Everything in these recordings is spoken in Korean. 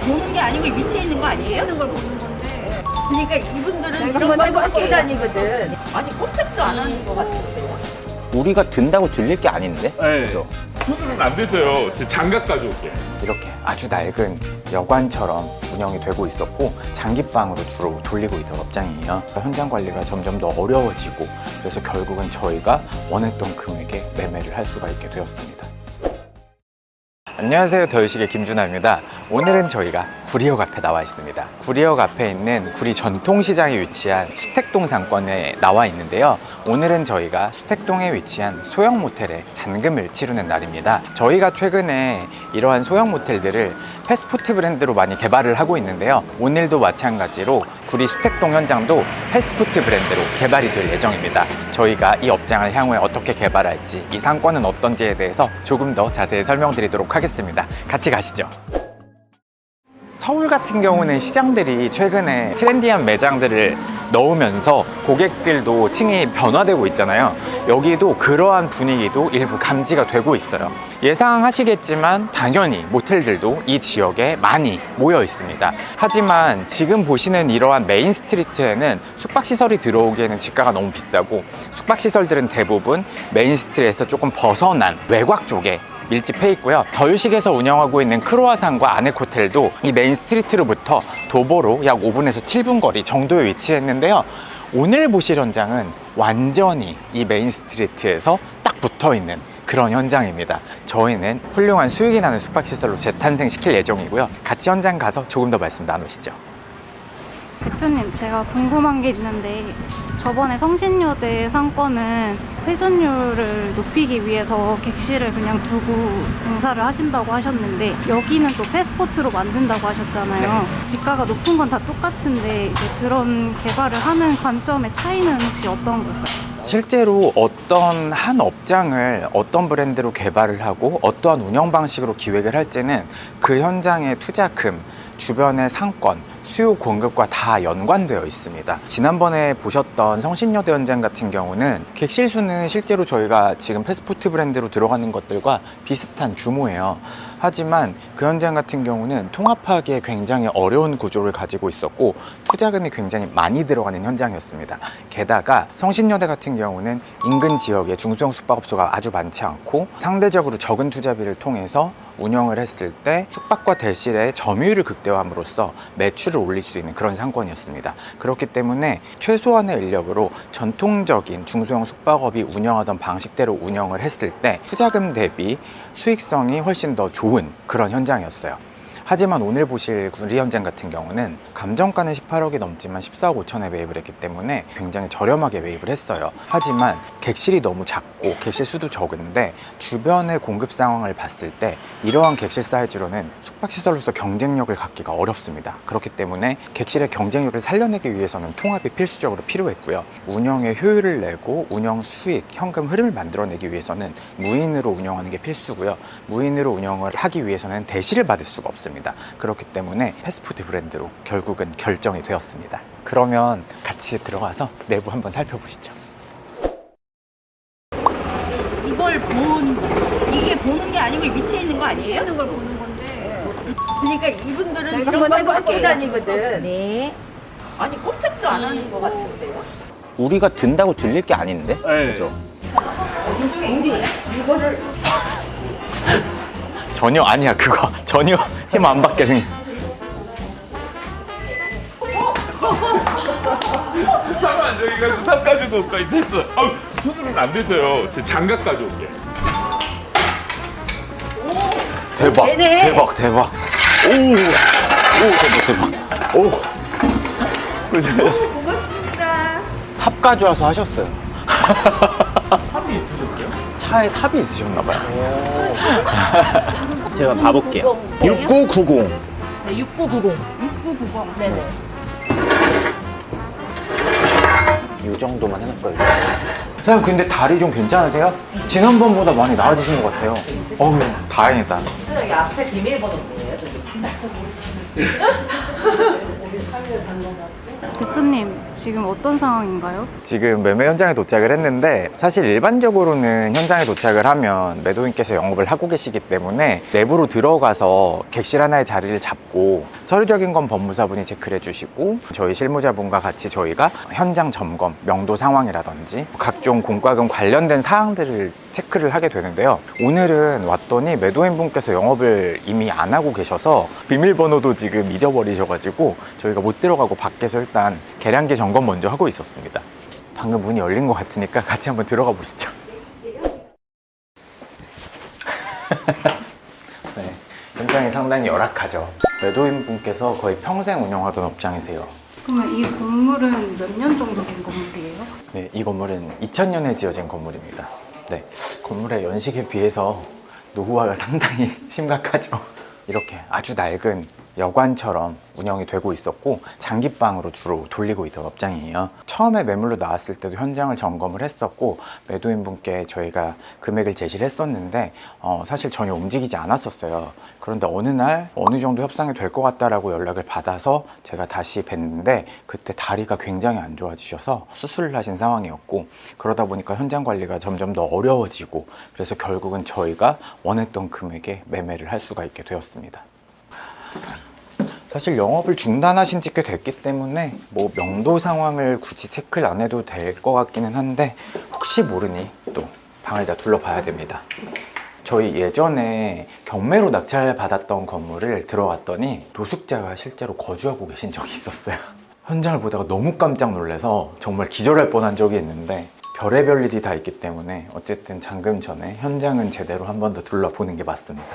보는 게 아니고 이 밑에 있는 거 아니에요? 하는 걸 보는 건데. 그러니까 이분들은 내가 이런 한번 거 갖고 해볼게요. 다니거든. 아니 꼼짝도 안 하는 거 같은데요? 우리가 든다고 들릴 게 아닌데? 네. 그죠? 손으로는 안 되세요. 제 장갑 가져올게. 이렇게 아주 낡은 여관처럼 운영이 되고 있었고 장기방으로 주로 돌리고 있던 업장이에요. 현장 관리가 점점 더 어려워지고 그래서 결국은 저희가 원했던 금액에 매매를 할 수가 있게 되었습니다. 안녕하세요, 더유식의 김준하입니다. 오늘은 저희가 구리역 앞에 나와 있습니다. 구리역 앞에 있는 구리 전통시장에 위치한 수택동 상권에 나와 있는데요. 오늘은 저희가 수택동에 위치한 소형 모텔에 잔금을 치르는 날입니다. 저희가 최근에 이러한 소형 모텔들을 패스트푸드 브랜드로 많이 개발을 하고 있는데요. 오늘도 마찬가지로 구리 수택동 현장도 패스트푸드 브랜드로 개발이 될 예정입니다. 저희가 이 업장을 향후에 어떻게 개발할지, 이 상권은 어떤지에 대해서 조금 더 자세히 설명드리도록 하겠습니다. 같이 가시죠. 서울 같은 경우는 시장들이 최근에 트렌디한 매장들을 넣으면서 고객들도 층이 변화되고 있잖아요. 여기도 그러한 분위기도 일부 감지가 되고 있어요. 예상하시겠지만 당연히 모텔들도 이 지역에 많이 모여 있습니다. 하지만 지금 보시는 이러한 메인 스트리트에는 숙박시설이 들어오기에는 지가가 너무 비싸고 숙박시설들은 대부분 메인 스트리트에서 조금 벗어난 외곽 쪽에 밀집해 있고요. 더유식에서 운영하고 있는 크로아상과 아넥호텔도 이 메인 스트리트로부터 도보로 약 5분에서 7분 거리 정도에 위치했는데요. 오늘 보실 현장은 완전히 이 메인 스트리트에서 딱 붙어 있는 그런 현장입니다. 저희는 훌륭한 수익이 나는 숙박시설로 재탄생시킬 예정이고요. 같이 현장 가서 조금 더 말씀 나누시죠. 대표님, 제가 궁금한 게 있는데 저번에 성신여대 상권은 회전율을 높이기 위해서 객실을 그냥 두고 공사를 하신다고 하셨는데 여기는 또 패스포트로 만든다고 하셨잖아요. 지가가 높은 건 다 똑같은데 이제 그런 개발을 하는 관점의 차이는 혹시 어떤 걸까요? 실제로 어떤 한 업장을 어떤 브랜드로 개발을 하고 어떠한 운영 방식으로 기획을 할지는 그 현장의 투자금, 주변의 상권, 수요 공급과 다 연관되어 있습니다. 지난번에 보셨던 성신여대 현장 같은 경우는 객실 수는 실제로 저희가 지금 패스트푸드 브랜드로 들어가는 것들과 비슷한 규모예요. 하지만 그 현장 같은 경우는 통합하기에 굉장히 어려운 구조를 가지고 있었고 투자금이 굉장히 많이 들어가는 현장이었습니다. 게다가 성신여대 같은 경우는 인근 지역에 중소형 숙박업소가 아주 많지 않고 상대적으로 적은 투자비를 통해서 운영을 했을 때 숙박과 대실의 점유율을 극대화함으로써 매출을 올릴 수 있는 그런 상권이었습니다. 그렇기 때문에 최소한의 인력으로 전통적인 중소형 숙박업이 운영하던 방식대로 운영을 했을 때 투자금 대비 수익성이 훨씬 더 좋은 그런 현장이었어요. 하지만 오늘 보실 구리 현장 같은 경우는 감정가는 18억이 넘지만 14억 5천에 매입을 했기 때문에 굉장히 저렴하게 매입을 했어요. 하지만 객실이 너무 작고 객실 수도 적은데 주변의 공급 상황을 봤을 때 이러한 객실 사이즈로는 숙박시설로서 경쟁력을 갖기가 어렵습니다. 그렇기 때문에 객실의 경쟁력을 살려내기 위해서는 통합이 필수적으로 필요했고요. 운영의 효율을 내고 운영 수익, 현금 흐름을 만들어내기 위해서는 무인으로 운영하는 게 필수고요. 무인으로 운영을 하기 위해서는 대실을 받을 수가 없습니다. 그렇기 때문에 패스트푸드 브랜드로 결국은 결정이 되었습니다. 그러면 같이 들어가서 내부 한번 살펴보시죠. 이게 보는 게 아니고 이 밑에 있는 거 아니에요? 하는 걸 보는 건데. 그러니까 이분들은 제가 이런 한번 거 갖고 해볼게요. 다니거든. 네. 아니 꼼짝도 안 하는 거 같은데요? 우리가 든다고 들릴 게 아닌데? 네. 그죠? 우리 이거를 전혀 아니야, 그거. 전혀 힘 안 받게 생겨. 잠깐만, 저기 가서 삽 가지고 올까? 됐어. 아우, 손으로는 안 되세요. 제 장갑 가져올게. 대박, 되네. 대박, 대박. 대박. 오. 고맙습니다. 삽 가져와서 하셨어요. 삽이 있으셨어요? 차에 삽이 있으셨나봐요. 제가 봐볼게요. 6990. 네, 6990. 6990. 네네. 이 정도만 해놓을까요? 사장님, 근데 다리 좀 괜찮으세요? 지난번보다 많이 나아지신 것 같아요. 어우, 다행이다. 여기 앞에 비밀번호 뭐예요? 저기. 대표님, 지금 어떤 상황인가요? 지금 매매 현장에 도착을 했는데 사실 일반적으로는 현장에 도착을 하면 매도인께서 영업을 하고 계시기 때문에 내부로 들어가서 객실 하나의 자리를 잡고 서류적인 건 법무사분이 체크를 해주시고 저희 실무자분과 같이 저희가 현장 점검, 명도 상황이라든지 각종 공과금 관련된 사항들을 체크를 하게 되는데요. 오늘은 왔더니 매도인분께서 영업을 이미 안 하고 계셔서 비밀번호도 지금 잊어버리셔가지고 저희가 못 들어가고 밖에서 일단 계량기 점검 먼저 하고 있었습니다. 방금 문이 열린 것 같으니까 같이 한번 들어가 보시죠. 네, 현장이 상당히 열악하죠. 매도인분께서 거의 평생 운영하던 업장이세요. 그러면 이 건물은 몇 년 정도 된 건물이에요? 네, 이 건물은 2000년에 지어진 건물입니다. 네, 건물의 연식에 비해서 노후화가 상당히 심각하죠. 이렇게 아주 낡은 여관처럼 운영이 되고 있었고 장기방으로 주로 돌리고 있던 업장이에요. 처음에 매물로 나왔을 때도 현장을 점검을 했었고 매도인분께 저희가 금액을 제시를 했었는데 사실 전혀 움직이지 않았었어요. 그런데 어느 날 어느 정도 협상이 될 것 같다라고 연락을 받아서 제가 다시 뵀는데 그때 다리가 굉장히 안 좋아지셔서 수술을 하신 상황이었고 그러다 보니까 현장 관리가 점점 더 어려워지고 그래서 결국은 저희가 원했던 금액에 매매를 할 수가 있게 되었습니다. 사실 영업을 중단하신 지 꽤 됐기 때문에 뭐 명도 상황을 굳이 체크를 안 해도 될 것 같기는 한데 혹시 모르니 또 방을 다 둘러봐야 됩니다. 저희 예전에 경매로 낙찰받았던 건물을 들어갔더니 노숙자가 실제로 거주하고 계신 적이 있었어요. 현장을 보다가 너무 깜짝 놀라서 정말 기절할 뻔한 적이 있는데 별의별 일이 다 있기 때문에 어쨌든 잠금 전에 현장은 제대로 한 번 더 둘러보는 게 맞습니다.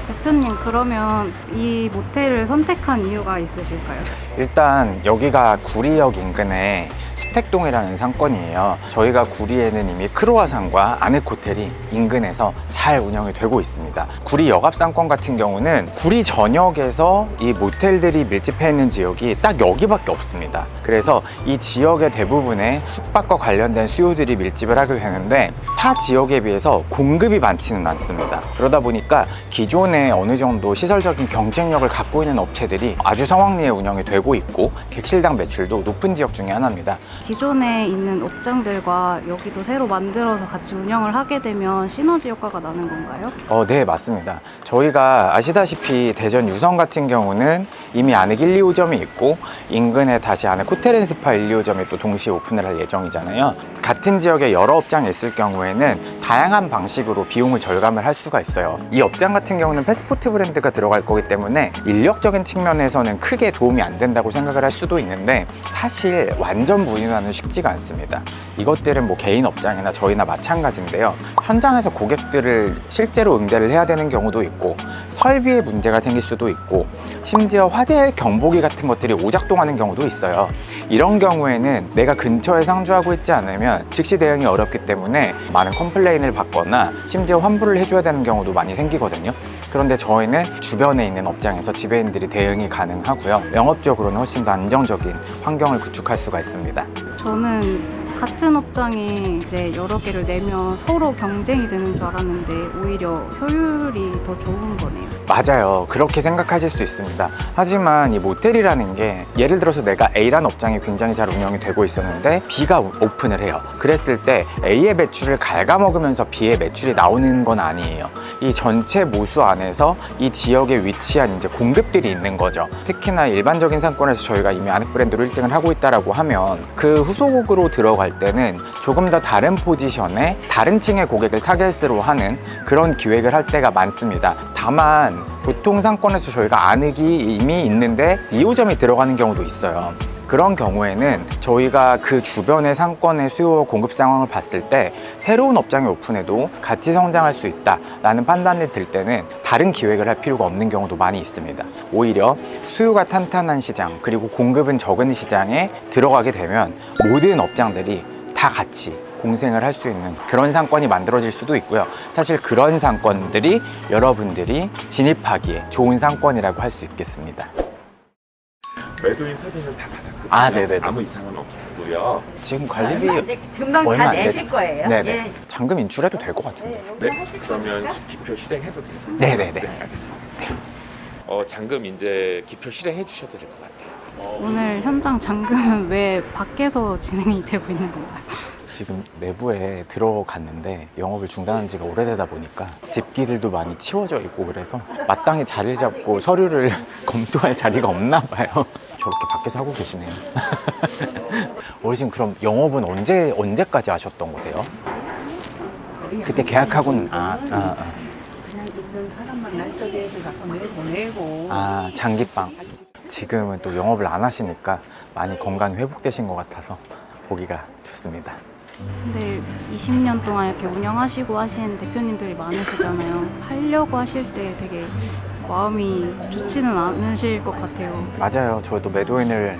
대표님, 그러면 이 모텔을 선택한 이유가 있으실까요? 일단 여기가 구리역 인근에 수택동이라는 상권이에요. 저희가 구리에는 이미 크로아상과 아늑호텔이 인근에서 잘 운영이 되고 있습니다. 구리 역앞상권 같은 경우는 구리 전역에서 이 모텔들이 밀집해 있는 지역이 딱 여기밖에 없습니다. 그래서 이 지역의 대부분의 숙박과 관련된 수요들이 밀집을 하게 되는데 타 지역에 비해서 공급이 많지는 않습니다. 그러다 보니까 기존에 어느 정도 시설적인 경쟁력을 갖고 있는 업체들이 아주 성황리에 운영이 되고 있고 객실당 매출도 높은 지역 중에 하나입니다. 기존에 있는 업장들과 여기도 새로 만들어서 같이 운영을 하게 되면 시너지 효과가 나는 건가요? 네, 맞습니다. 저희가 아시다시피 대전 유성 같은 경우는 이미 아늑 1, 2호점이 있고 인근에 다시 아늑 호텔앤스파 1, 2호점이 또 동시에 오픈을 할 예정이잖아요. 같은 지역에 여러 업장이 있을 경우에는 다양한 방식으로 비용을 절감을 할 수가 있어요. 이 업장 같은 경우는 패스포트 브랜드가 들어갈 거기 때문에 인력적인 측면에서는 크게 도움이 안 된다고 생각을 할 수도 있는데 사실 완전 무인화는 쉽지가 않습니다. 이것들은 뭐 개인 업장이나 저희나 마찬가지인데요. 현장에서 고객들을 실제로 응대를 해야 되는 경우도 있고 설비에 문제가 생길 수도 있고 심지어 화재 경보기 같은 것들이 오작동하는 경우도 있어요. 이런 경우에는 내가 근처에 상주하고 있지 않으면 즉시 대응이 어렵기 때문에 많은 컴플레인을 받거나 심지어 환불을 해줘야 되는 경우도 많이 생기거든요. 그런데 저희는 주변에 있는 업장에서 지배인들이 대응이 가능하고요. 영업적으로는 훨씬 더 안정적인 환경을 구축할 수가 있습니다. 저는 같은 업장에 이제 여러 개를 내면 서로 경쟁이 되는 줄 알았는데 오히려 효율이 더 좋은 거네요. 맞아요. 그렇게 생각하실 수 있습니다. 하지만 이 모텔이라는 게 예를 들어서 내가 A라는 업장이 굉장히 잘 운영이 되고 있었는데 B가 오픈을 해요. 그랬을 때 A의 매출을 갉아먹으면서 B의 매출이 나오는 건 아니에요. 이 전체 모수 안에서 이 지역에 위치한 이제 공급들이 있는 거죠. 특히나 일반적인 상권에서 저희가 이미 아늑 브랜드로 1등을 하고 있다라고 하면 그 후속으로 들어갈 때는 조금 더 다른 포지션에 다른 층의 고객을 타겟으로 하는 그런 기획을 할 때가 많습니다. 다만 보통 상권에서 저희가 아늑이 이미 있는데 2호점이 들어가는 경우도 있어요. 그런 경우에는 저희가 그 주변의 상권의 수요 공급 상황을 봤을 때 새로운 업장이 오픈해도 같이 성장할 수 있다라는 판단이 들 때는 다른 기획을 할 필요가 없는 경우도 많이 있습니다. 오히려 수요가 탄탄한 시장 그리고 공급은 적은 시장에 들어가게 되면 모든 업장들이 다 같이 공생을 할 수 있는 그런 상권이 만들어질 수도 있고요. 사실 그런 상권들이 여러분들이 진입하기에 좋은 상권이라고 할 수 있겠습니다. 매도인 사진은 다 받았거든요. 아, 네네네. 아무 이상은 없고요. 지금 관리비 금방 얼마 다 안 내실 거예요? 네네. 예. 잔금 인출해도 될 것 같은데. 네, 그러면 기표 실행해도 되죠? 네네네. 네, 알겠습니다. 잔금 이제 기표 실행해 주셔도 될 것 같아요. 오늘 현장 잔금은 왜 밖에서 진행이 되고 있는 건가요? 지금 내부에 들어갔는데 영업을 중단한 지가 오래되다 보니까 집기들도 많이 치워져 있고 그래서 마땅히 자리를 잡고 서류를 검토할 자리가 없나 봐요. 저렇게 밖에서 하고 계시네요. 어르신 그럼 영업은 언제까지 하셨던 거세요? 그때 계약하고는 그냥 있는 사람만 날짜리해서 자꾸 내보내고. 장기빵. 지금은 또 영업을 안 하시니까 많이 건강이 회복되신 것 같아서 보기가 좋습니다. 근데 20년 동안 이렇게 운영하시고 하신 대표님들이 많으시잖아요. 하려고 하실 때 되게 마음이 좋지는 않으실 것 같아요. 맞아요. 저도 매도인을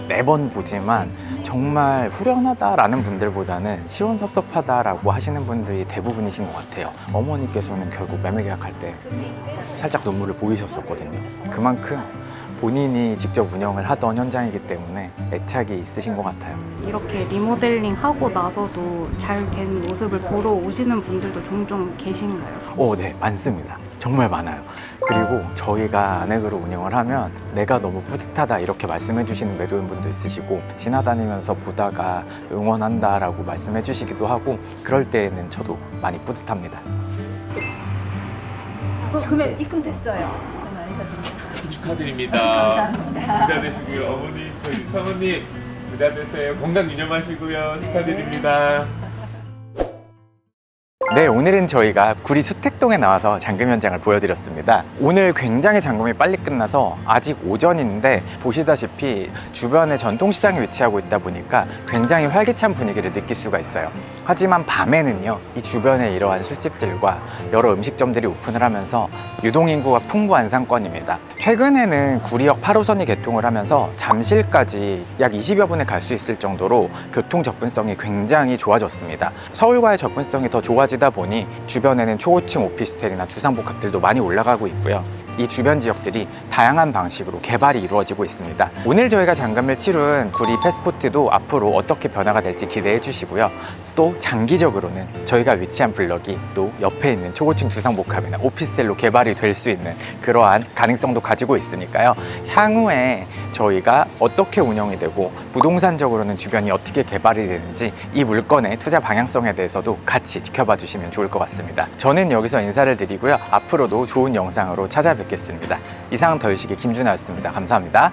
매번 보지만 정말 후련하다라는 분들보다는 시원섭섭하다라고 하시는 분들이 대부분이신 것 같아요. 어머니께서는 결국 매매 계약할 때 살짝 눈물을 보이셨었거든요. 그만큼 본인이 직접 운영을 하던 현장이기 때문에 애착이 있으신 것 같아요. 이렇게 리모델링 하고 나서도 잘 된 모습을 보러 오시는 분들도 종종 계신가요? 네, 많습니다. 정말 많아요. 그리고 저희가 안액으로 운영을 하면 내가 너무 뿌듯하다 이렇게 말씀해 주시는 매도인분도 있으시고 지나다니면서 보다가 응원한다라고 말씀해 주시기도 하고 그럴 때에는 저도 많이 뿌듯합니다. 그러면 입금됐어요. 축하드립니다. 감사합니다. 부자 되시고요. 어머니, 저희 사모님 부자 되세요. 건강 유념하시고요. 축하드립니다. 네, 오늘은 저희가 구리 수택동에 나와서 잔금 현장을 보여드렸습니다. 오늘 굉장히 잔금이 빨리 끝나서 아직 오전인데 보시다시피 주변에 전통시장이 위치하고 있다 보니까 굉장히 활기찬 분위기를 느낄 수가 있어요. 하지만 밤에는요, 이 주변에 이러한 술집들과 여러 음식점들이 오픈을 하면서 유동인구가 풍부한 상권입니다. 최근에는 구리역 8호선이 개통을 하면서 잠실까지 약 20여 분에 갈 수 있을 정도로 교통 접근성이 굉장히 좋아졌습니다. 서울과의 접근성이 더 좋아지다 보니 주변에는 초고층 오피스텔이나 주상복합들도 많이 올라가고 있고요. 이 주변 지역들이 다양한 방식으로 개발이 이루어지고 있습니다. 오늘 저희가 잔금을 치룬 구리 패스포트도 앞으로 어떻게 변화가 될지 기대해 주시고요. 또 장기적으로는 저희가 위치한 블럭이 또 옆에 있는 초고층 주상복합이나 오피스텔로 개발이 될 수 있는 그러한 가능성도 가지고 있으니까요. 향후에 저희가 어떻게 운영이 되고 부동산적으로는 주변이 어떻게 개발이 되는지 이 물건의 투자 방향성에 대해서도 같이 지켜봐 주시면 좋을 것 같습니다. 저는 여기서 인사를 드리고요. 앞으로도 좋은 영상으로 찾아뵙겠습니다. 이상 더유식의 김준하였습니다. 감사합니다.